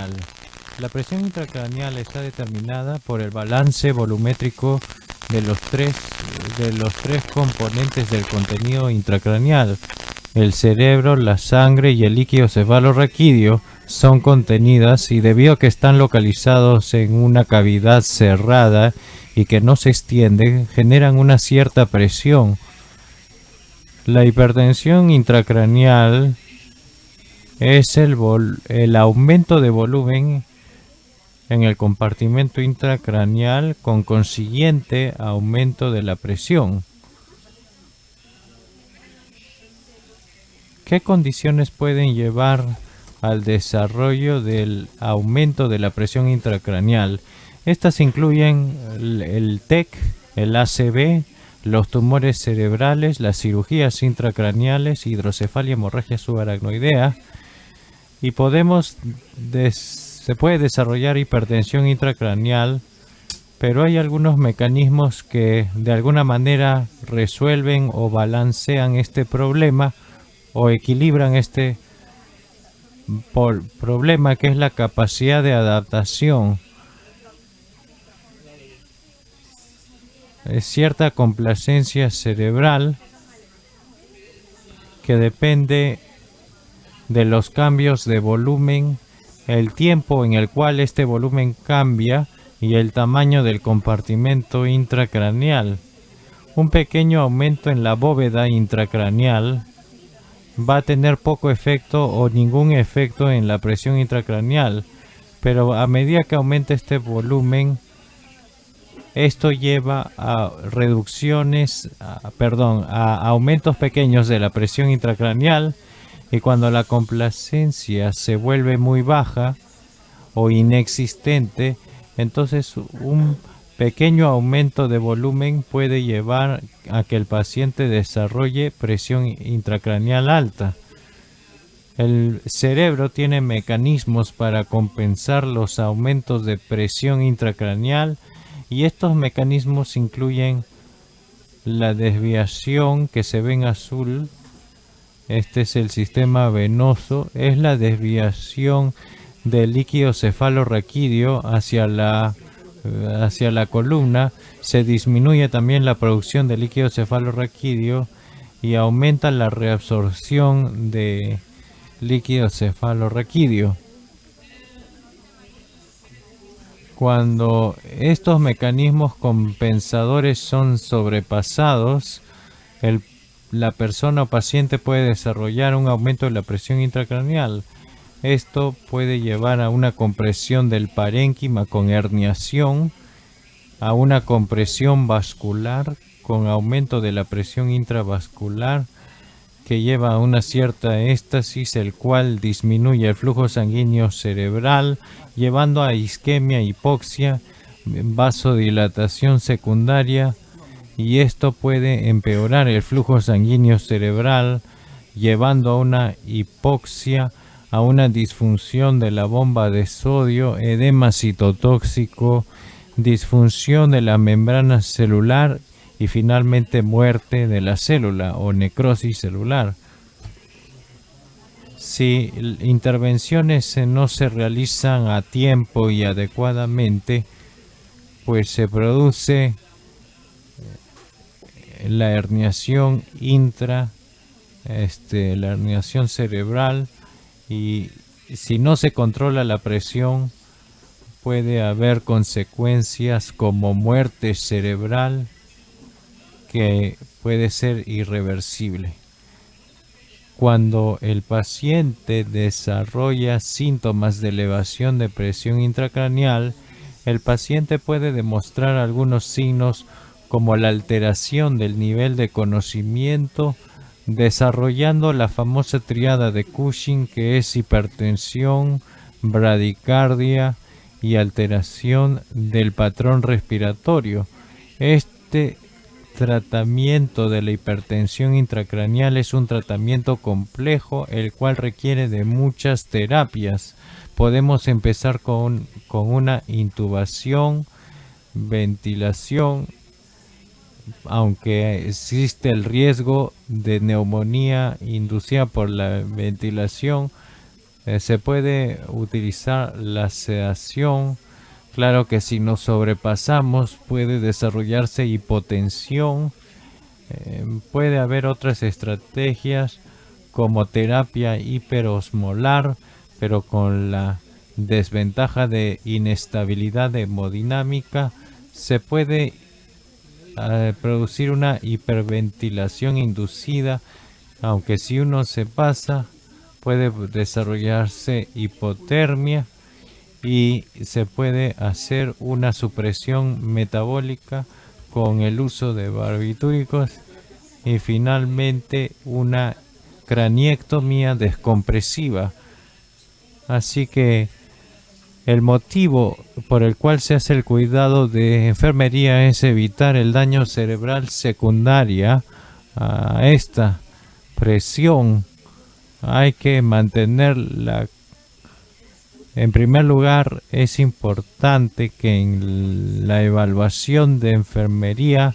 intracraneal. La presión intracraneal está determinada por el balance volumétrico de los tres componentes del contenido intracraneal. El cerebro, la sangre y el líquido cefalorraquídeo son contenidas, y debido a que están localizados en una cavidad cerrada y que no se extiende, generan una cierta presión. La hipertensión intracraneal es el aumento de volumen en el compartimento intracraneal con consiguiente aumento de la presión. ¿Qué condiciones pueden llevar al desarrollo del aumento de la presión intracraneal? Estas incluyen el TEC, el ACV, los tumores cerebrales, las cirugías intracraneales, hidrocefalia, hemorragia subaracnoidea, y se puede desarrollar hipertensión intracraneal, pero hay algunos mecanismos que de alguna manera resuelven o balancean este problema o equilibran este problema, que es la capacidad de adaptación. Es cierta complacencia cerebral que depende de los cambios de volumen, el tiempo en el cual este volumen cambia y el tamaño del compartimento intracraneal. Un pequeño aumento en la bóveda intracraneal va a tener poco efecto o ningún efecto en la presión intracraneal, pero a medida que aumenta este volumen, esto lleva a a aumentos pequeños de la presión intracraneal, y cuando la complacencia se vuelve muy baja o inexistente, entonces un pequeño aumento de volumen puede llevar a que el paciente desarrolle presión intracraneal alta. El cerebro tiene mecanismos para compensar los aumentos de presión intracraneal, y estos mecanismos incluyen la desviación que se ve en azul. Este es el sistema venoso, es la desviación del líquido cefalorraquídeo hacia la columna. Se disminuye también la producción de líquido cefalorraquídeo y aumenta la reabsorción de líquido cefalorraquídeo. Cuando estos mecanismos compensadores son sobrepasados, la persona o paciente puede desarrollar un aumento de la presión intracraneal. Esto puede llevar a una compresión del parénquima con herniación, a una compresión vascular con aumento de la presión intravascular, que lleva a una cierta éstasis, el cual disminuye el flujo sanguíneo cerebral, llevando a isquemia, hipoxia, vasodilatación secundaria, y esto puede empeorar el flujo sanguíneo cerebral, llevando a una hipoxia, a una disfunción de la bomba de sodio, edema citotóxico, disfunción de la membrana celular y finalmente muerte de la célula o necrosis celular. Si intervenciones no se realizan a tiempo y adecuadamente, pues se produce la herniación la herniación cerebral, y si no se controla la presión, puede haber consecuencias como muerte cerebral, que puede ser irreversible. Cuando el paciente desarrolla síntomas de elevación de presión intracraneal, el paciente puede demostrar algunos signos como la alteración del nivel de conocimiento, desarrollando la famosa tríada de Cushing, que es hipertensión, bradicardia y alteración del patrón respiratorio. Este tratamiento de la hipertensión intracraneal es un tratamiento complejo, el cual requiere de muchas terapias. Podemos empezar con una intubación, ventilación, aunque existe el riesgo de neumonía inducida por la ventilación. Se puede utilizar la sedación. Claro que si nos sobrepasamos puede desarrollarse hipotensión. Puede haber otras estrategias como terapia hiperosmolar, pero con la desventaja de inestabilidad hemodinámica. Se puede producir una hiperventilación inducida, aunque si uno se pasa puede desarrollarse hipotermia y se puede hacer una supresión metabólica con el uso de barbitúricos y finalmente una craniectomía descompresiva. Así que el motivo por el cual se hace el cuidado de enfermería es evitar el daño cerebral secundaria a esta presión. Hay que mantenerla. En primer lugar, es importante que en la evaluación de enfermería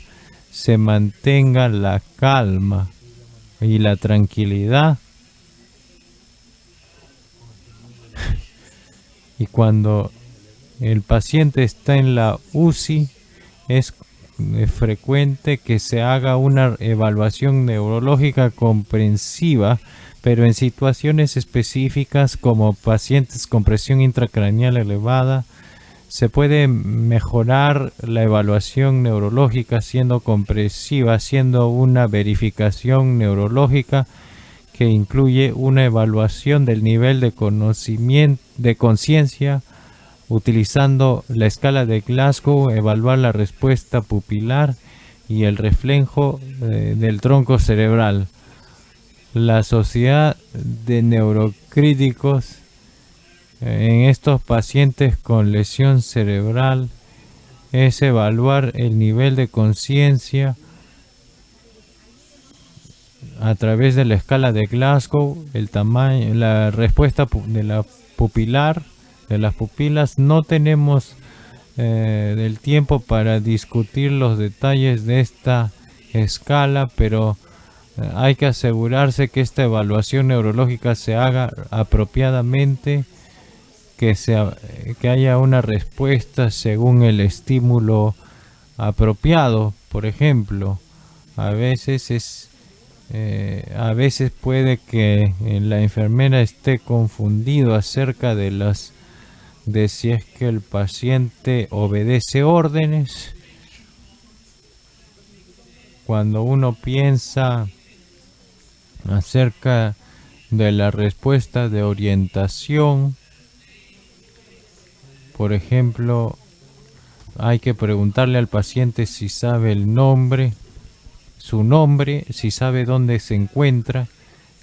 se mantenga la calma y la tranquilidad. Y cuando el paciente está en la UCI, es frecuente que se haga una evaluación neurológica comprensiva, pero en situaciones específicas como pacientes con presión intracraneal elevada, se puede mejorar la evaluación neurológica siendo comprensiva, haciendo una verificación neurológica que incluye una evaluación del nivel de conocimiento, de conciencia, utilizando la escala de Glasgow, evaluar la respuesta pupilar y el reflejo del tronco cerebral. La Sociedad de Neurocríticos en estos pacientes con lesión cerebral es evaluar el nivel de conciencia a través de la escala de Glasgow, el tamaño, la respuesta de la pupilar, de las pupilas. No tenemos el tiempo para discutir los detalles de esta escala, pero hay que asegurarse que esta evaluación neurológica se haga apropiadamente, que haya una respuesta según el estímulo apropiado. Por ejemplo, a veces puede que la enfermera esté confundido acerca de si es que el paciente obedece órdenes. Cuando uno piensa acerca de la respuesta de orientación, por ejemplo, hay que preguntarle al paciente si sabe el nombre, su nombre, si sabe dónde se encuentra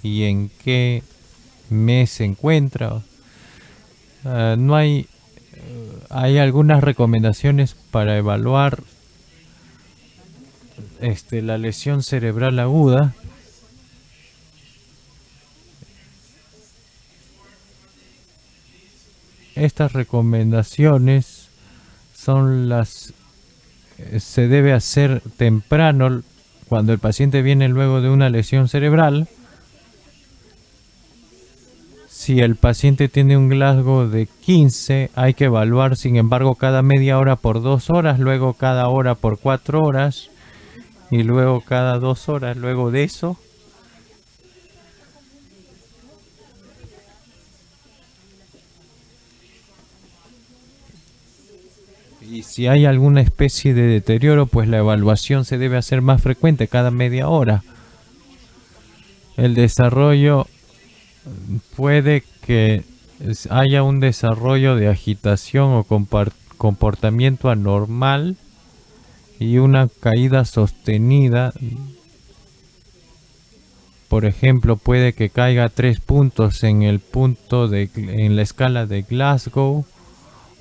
y en qué mes se encuentra. No hay algunas recomendaciones para evaluar la lesión cerebral aguda. Estas recomendaciones se debe hacer temprano cuando el paciente viene luego de una lesión cerebral. Si el paciente tiene un Glasgow de 15, hay que evaluar, sin embargo, cada media hora por 2 horas, luego cada hora por 4 horas y luego cada 2 horas. Luego de eso, y si hay alguna especie de deterioro, pues la evaluación se debe hacer más frecuente, cada media hora. El desarrollo puede que haya un desarrollo de agitación o comportamiento anormal y una caída sostenida. Por ejemplo, puede que caiga 3 puntos en la escala de Glasgow,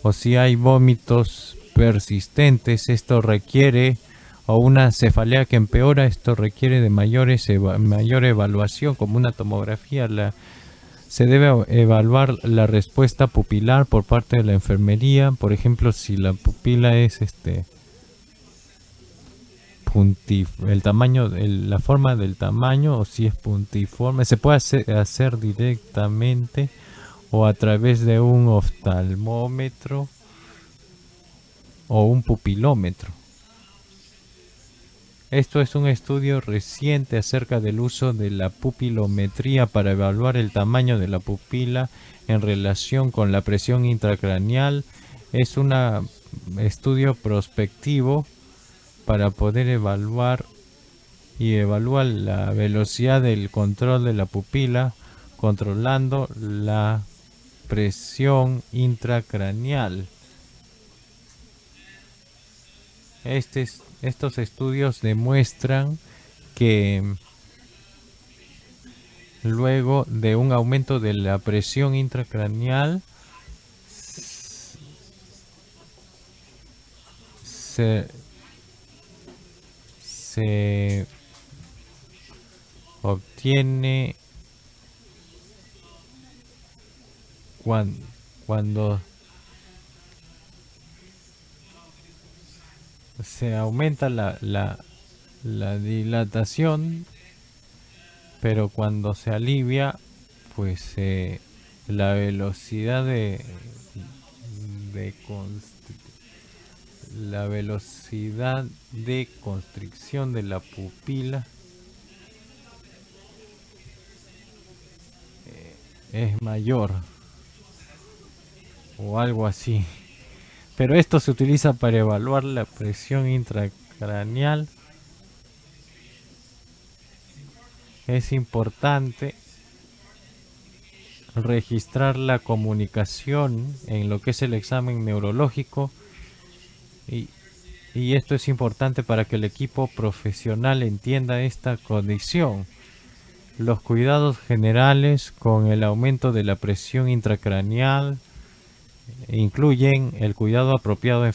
o si hay vómitos persistentes, esto requiere, o una cefalea que empeora, esto requiere de mayor evaluación, como una tomografía. Se debe evaluar la respuesta pupilar por parte de la enfermería. Por ejemplo, si la pupila es el tamaño, la forma del tamaño, o si es puntiforme, se puede hacer directamente o a través de un oftalmómetro o un pupilómetro. Esto es un estudio reciente acerca del uso de la pupilometría para evaluar el tamaño de la pupila en relación con la presión intracraneal. Es un estudio prospectivo para poder evaluar la velocidad del control de la pupila controlando la presión intracraneal. Estos estudios demuestran que luego de un aumento de la presión intracraneal se obtiene cuando se aumenta la dilatación, pero cuando se alivia, pues la velocidad la velocidad de constricción de la pupila es mayor o algo así. Pero esto se utiliza para evaluar la presión intracraneal. Es importante registrar la comunicación en lo que es el examen neurológico y esto es importante para que el equipo profesional entienda esta condición. Los cuidados generales con el aumento de la presión intracraneal incluyen el cuidado apropiado de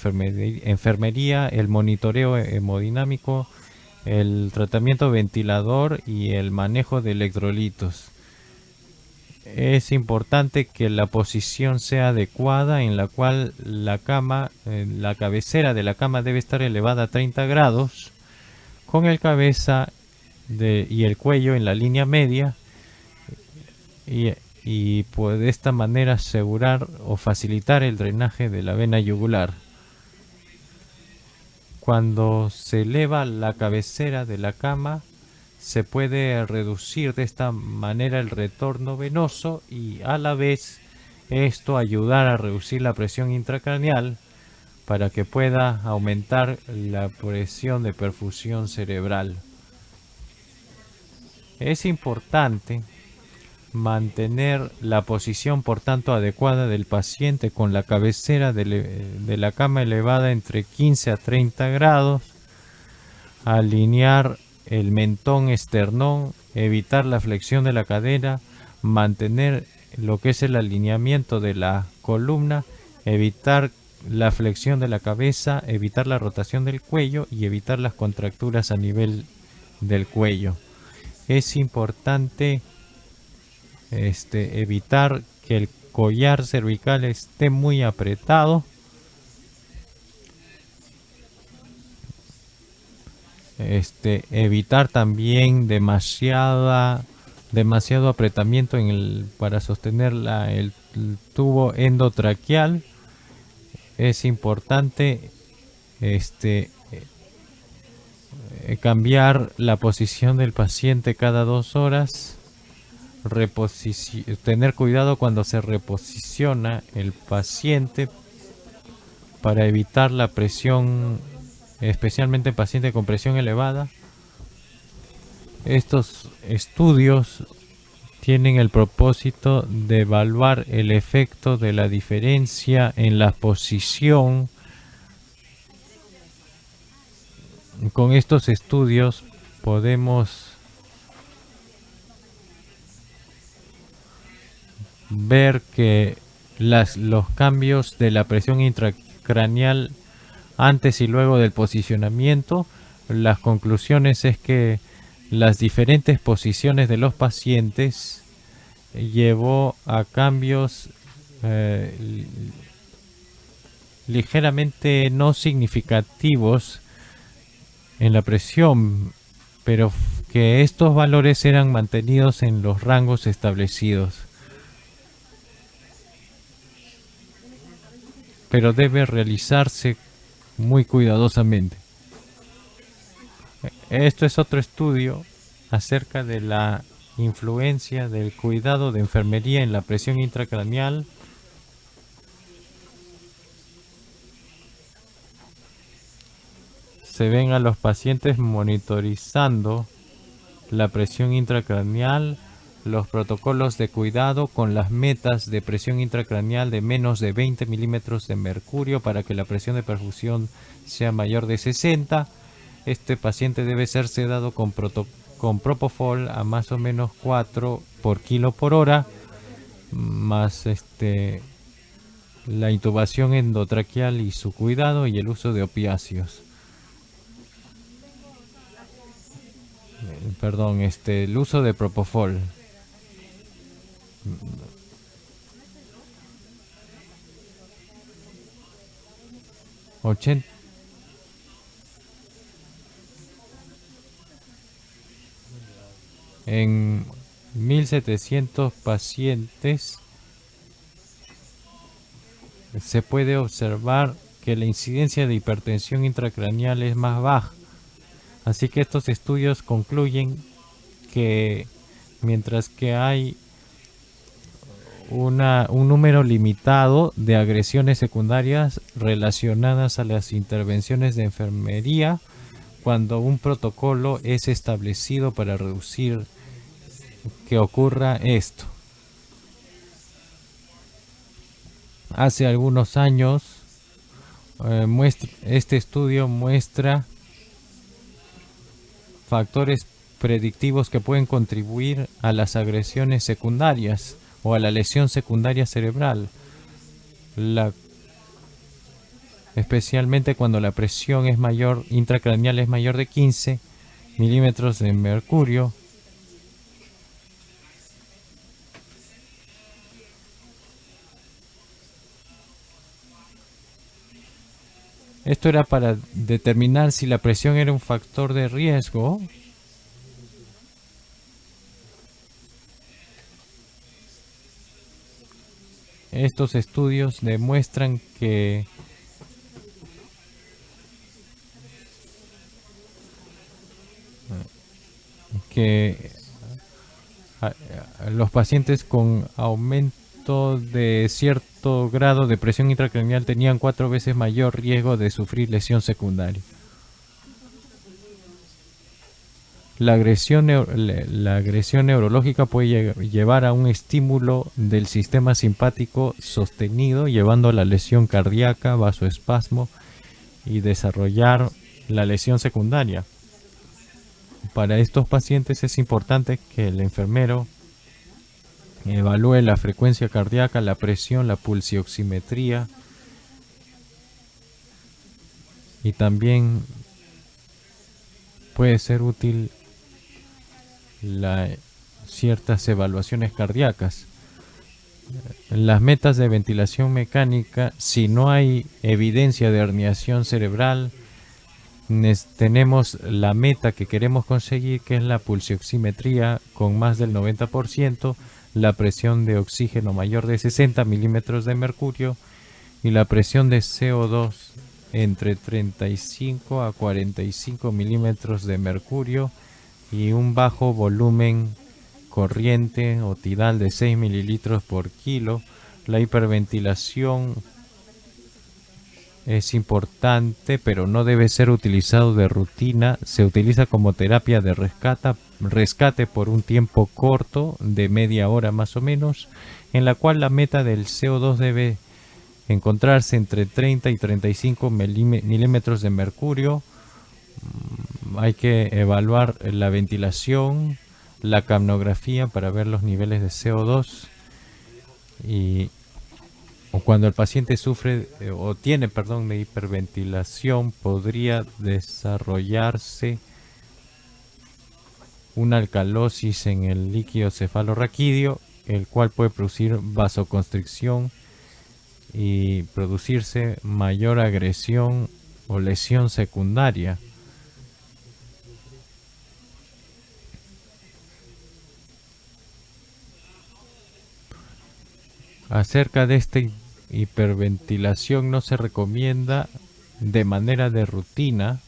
enfermería, el monitoreo hemodinámico, el tratamiento ventilador y el manejo de electrolitos. Es importante que la posición sea adecuada, en la cual la cabecera de la cama debe estar elevada a 30 grados, con el cabeza y el cuello en la línea media, y pues de esta manera asegurar o facilitar el drenaje de la vena yugular. Cuando se eleva la cabecera de la cama, se puede reducir de esta manera el retorno venoso y a la vez esto ayudar a reducir la presión intracraneal para que pueda aumentar la presión de perfusión cerebral. Es importante mantener la posición, por tanto, adecuada del paciente con la cabecera de la cama elevada entre 15 a 30 grados, alinear el mentón esternón, evitar la flexión de la cadera, mantener lo que es el alineamiento de la columna, evitar la flexión de la cabeza, evitar la rotación del cuello y evitar las contracturas a nivel del cuello. Es importante evitar que el collar cervical esté muy apretado. Evitar también demasiado apretamiento para sostener el tubo endotraqueal. Es importante cambiar la posición del paciente cada 2 horas. Tener cuidado cuando se reposiciona el paciente para evitar la presión, especialmente en pacientes con presión elevada. Estos estudios tienen el propósito de evaluar el efecto de la diferencia en la posición. Con estos estudios podemos ver que los cambios de la presión intracraneal antes y luego del posicionamiento, las conclusiones es que las diferentes posiciones de los pacientes llevó a cambios ligeramente no significativos en la presión, pero que estos valores eran mantenidos en los rangos establecidos. pero debe realizarse muy cuidadosamente. Esto es otro estudio acerca de la influencia del cuidado de enfermería en la presión intracraneal. Se ven a los pacientes monitorizando la presión intracraneal, los protocolos de cuidado con las metas de presión intracraneal de menos de 20 milímetros de mercurio para que la presión de perfusión sea mayor de 60. Este paciente debe ser sedado con propofol a más o menos 4 por kilo por hora, más la intubación endotraqueal y su cuidado y el uso de opiáceos. Perdón, el uso de propofol. 80. En 1700 pacientes se puede observar que la incidencia de hipertensión intracraneal es más baja. Así que estos estudios concluyen que mientras que hay un número limitado de agresiones secundarias relacionadas a las intervenciones de enfermería, cuando un protocolo es establecido para reducir que ocurra esto. Hace algunos años, este estudio muestra factores predictivos que pueden contribuir a las agresiones secundarias o a la lesión secundaria cerebral, especialmente cuando la presión es mayor, intracraneal es mayor de 15 milímetros de mercurio. Esto era para determinar si la presión era un factor de riesgo. Estos estudios demuestran que los pacientes con aumento de cierto grado de presión intracraneal tenían 4 veces mayor riesgo de sufrir lesión secundaria. La agresión neurológica puede llevar a un estímulo del sistema simpático sostenido, llevando a la lesión cardíaca, vasoespasmo y desarrollar la lesión secundaria. Para estos pacientes es importante que el enfermero evalúe la frecuencia cardíaca, la presión, la pulsioximetría y también puede ser útil ciertas evaluaciones cardíacas. Las metas de ventilación mecánica, si no hay evidencia de herniación cerebral, tenemos la meta que queremos conseguir, que es la pulsioximetría con más del 90%, la presión de oxígeno mayor de 60 milímetros de mercurio y la presión de CO2 entre 35 a 45 milímetros de mercurio y un bajo volumen corriente o tidal de 6 mililitros por kilo. La hiperventilación es importante, pero no debe ser utilizado de rutina. Se utiliza como terapia de rescate por un tiempo corto, de media hora más o menos, en la cual la meta del CO2 debe encontrarse entre 30 y 35 milímetros de mercurio. Hay que evaluar la ventilación, la capnografía para ver los niveles de CO2 o cuando el paciente sufre o tiene, de hiperventilación, podría desarrollarse una alcalosis en el líquido cefalorraquídeo, el cual puede producir vasoconstricción y producirse mayor agresión o lesión secundaria. Acerca de este hiperventilación no se recomienda de manera de rutina,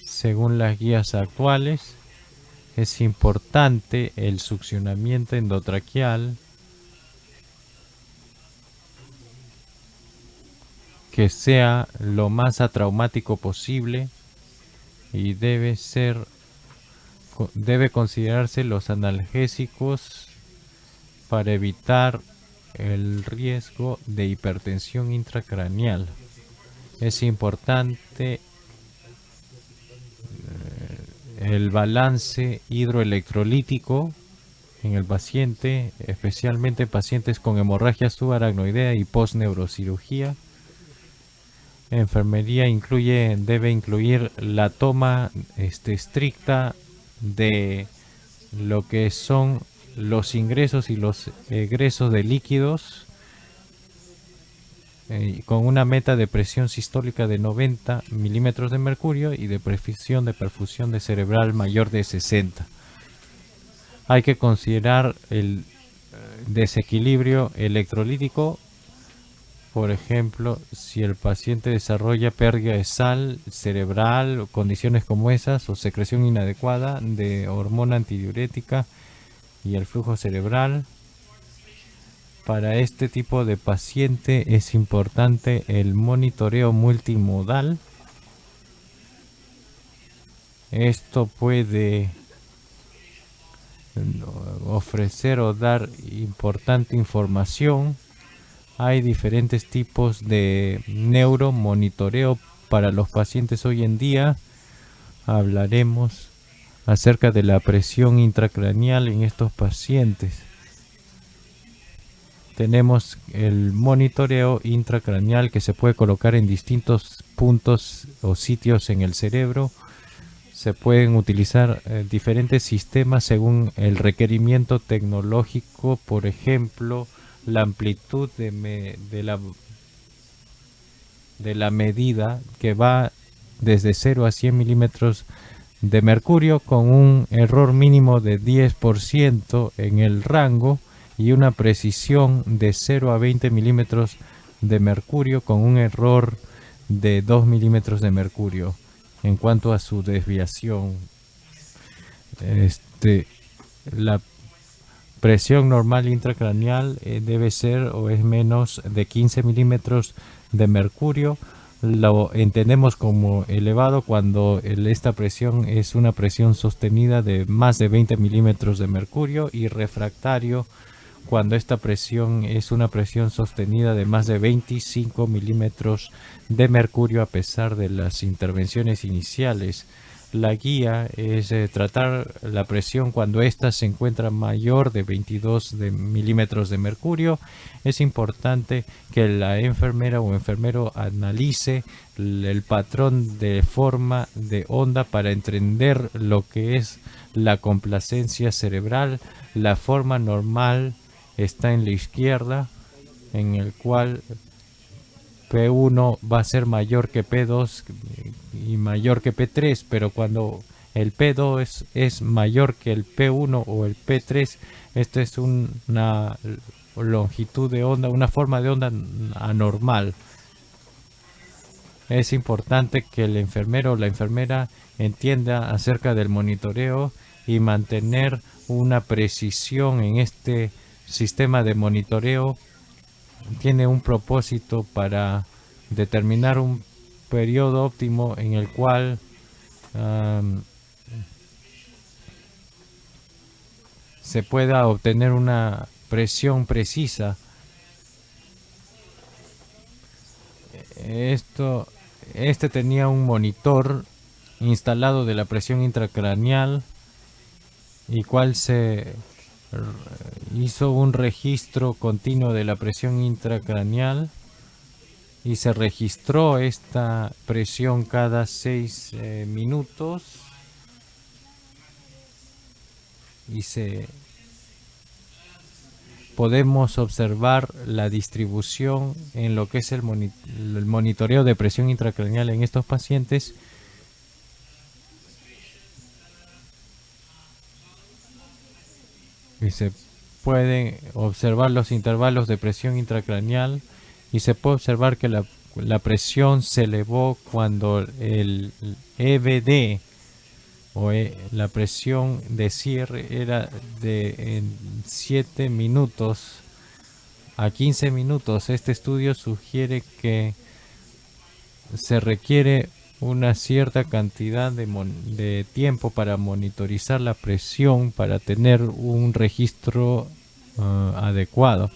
según las guías actuales. Es importante el succionamiento endotraqueal que sea lo más atraumático posible y debe considerarse los analgésicos para evitar el riesgo de hipertensión intracraneal. Es importante el balance hidroelectrolítico en el paciente, especialmente en pacientes con hemorragia subaracnoidea y postneurocirugía. Enfermería debe incluir la toma estricta de lo que son los ingresos y los egresos de líquidos, con una meta de presión sistólica de 90 milímetros de mercurio y de perfusión de cerebral mayor de 60. Hay que considerar el desequilibrio electrolítico. Por ejemplo, si el paciente desarrolla pérdida de sal cerebral o condiciones como esas, o secreción inadecuada de hormona antidiurética y el flujo cerebral. Para este tipo de paciente es importante el monitoreo multimodal. Esto puede ofrecer o dar importante información. Hay diferentes tipos de neuromonitoreo para los pacientes hoy en día. Hablaremos acerca de la presión intracraneal en estos pacientes. Tenemos el monitoreo intracraneal que se puede colocar en distintos puntos o sitios en el cerebro. Se pueden utilizar diferentes sistemas según el requerimiento tecnológico. Por ejemplo, la amplitud de la medida, que va desde 0 a 100 milímetros de mercurio, con un error mínimo de 10% en el rango, y una precisión de 0 a 20 milímetros de mercurio con un error de 2 milímetros de mercurio en cuanto a su desviación. La presión normal intracraneal debe ser o es menos de 15 milímetros de mercurio. Lo entendemos como elevado cuando esta presión es una presión sostenida de más de 20 milímetros de mercurio, y refractario cuando esta presión es una presión sostenida de más de 25 milímetros de mercurio a pesar de las intervenciones iniciales. La guía es tratar la presión cuando ésta se encuentra mayor de 22 milímetros de mercurio. Es importante que la enfermera o enfermero analice el patrón de forma de onda para entender lo que es la complacencia cerebral. La forma normal está en la izquierda, en el cual P1 va a ser mayor que P2 y mayor que P3, pero cuando el P2 es mayor que el P1 o el P3, esta es una longitud de onda, una forma de onda anormal. Es importante que el enfermero o la enfermera entienda acerca del monitoreo y mantener una precisión en este sistema de monitoreo. Tiene un propósito para determinar un periodo óptimo en el cual se pueda obtener una presión precisa. Este tenía un monitor instalado de la presión intracraneal, y cual se hizo un registro continuo de la presión intracraneal, y se registró esta presión cada 6 minutos, y podemos observar la distribución en lo que es el monitoreo de presión intracraneal en estos pacientes. pueden observar los intervalos de presión intracraneal y se puede observar que la presión se elevó cuando el EBD la presión de cierre era de en 7 minutos a 15 minutos. Este estudio sugiere que se requiere una cierta cantidad de tiempo para monitorizar la presión para tener un registro adecuado.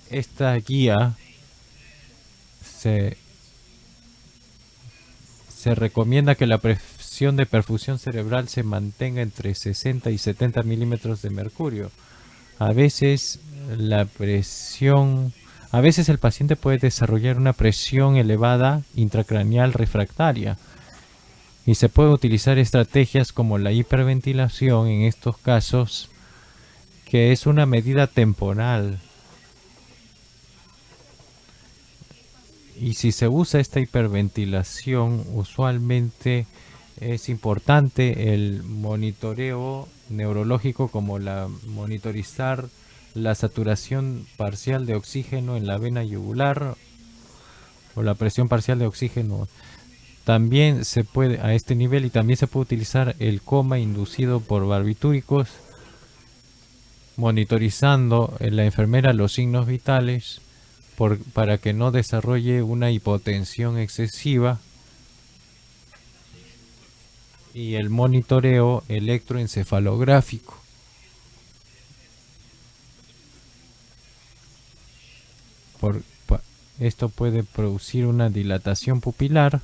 Esta guía se recomienda que la presión de perfusión cerebral se mantenga entre 60 y 70 milímetros de mercurio. A veces el paciente puede desarrollar una presión elevada intracraneal refractaria y se puede utilizar estrategias como la hiperventilación en estos casos, que es una medida temporal. Y si se usa esta hiperventilación, usualmente es importante el monitoreo neurológico, como monitorizar la saturación parcial de oxígeno en la vena yugular o la presión parcial de oxígeno. También se puede a este nivel, y también se puede utilizar el coma inducido por barbitúricos, monitorizando en la enfermera los signos vitales para que no desarrolle una hipotensión excesiva, y el monitoreo electroencefalográfico. Esto puede producir una dilatación pupilar.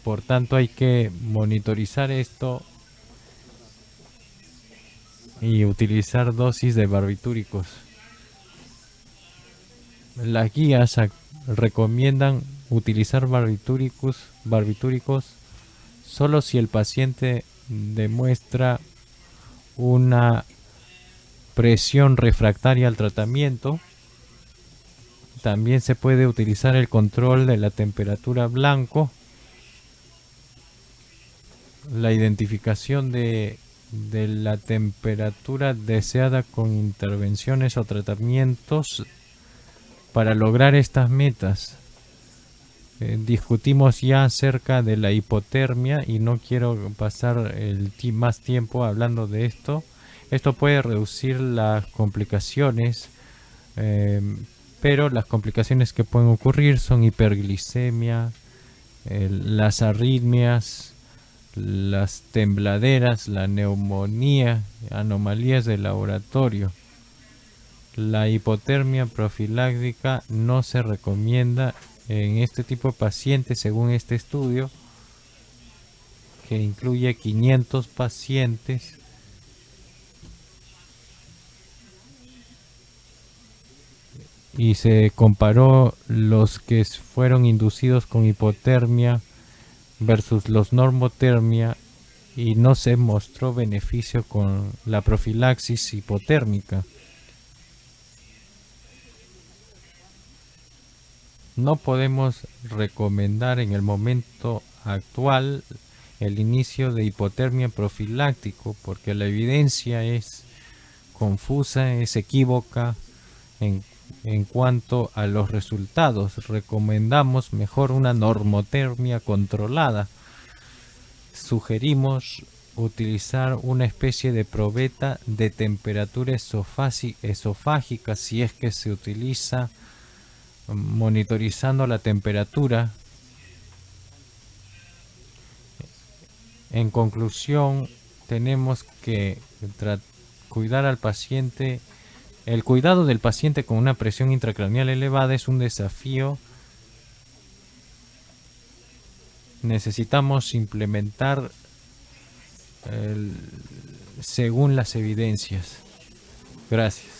Por tanto, hay que monitorizar esto y utilizar dosis de barbitúricos. Las guías recomiendan utilizar barbitúricos solo si el paciente demuestra una presión refractaria al tratamiento. También se puede utilizar el control de la temperatura blanco, la identificación de la temperatura deseada con intervenciones o tratamientos para lograr estas metas. Discutimos ya acerca de la hipotermia y no quiero pasar más tiempo hablando de esto. Esto puede reducir las complicaciones, pero las complicaciones que pueden ocurrir son hiperglicemia, las arritmias, las tembladeras, la neumonía, anomalías del laboratorio. La hipotermia profiláctica no se recomienda en este tipo de pacientes, según este estudio, que incluye 500 pacientes. Y se comparó los que fueron inducidos con hipotermia versus los normotermia, y no se mostró beneficio con la profilaxis hipotérmica. No podemos recomendar en el momento actual el inicio de hipotermia profiláctico porque la evidencia es confusa, es equívoca en cuanto a los resultados. Recomendamos mejor una normotermia controlada. Sugerimos utilizar una especie de probeta de temperatura esofágica si es que se utiliza monitorizando la temperatura. En conclusión, tenemos que cuidar al paciente. El cuidado del paciente con una presión intracraneal elevada es un desafío. Necesitamos implementar según las evidencias. Gracias.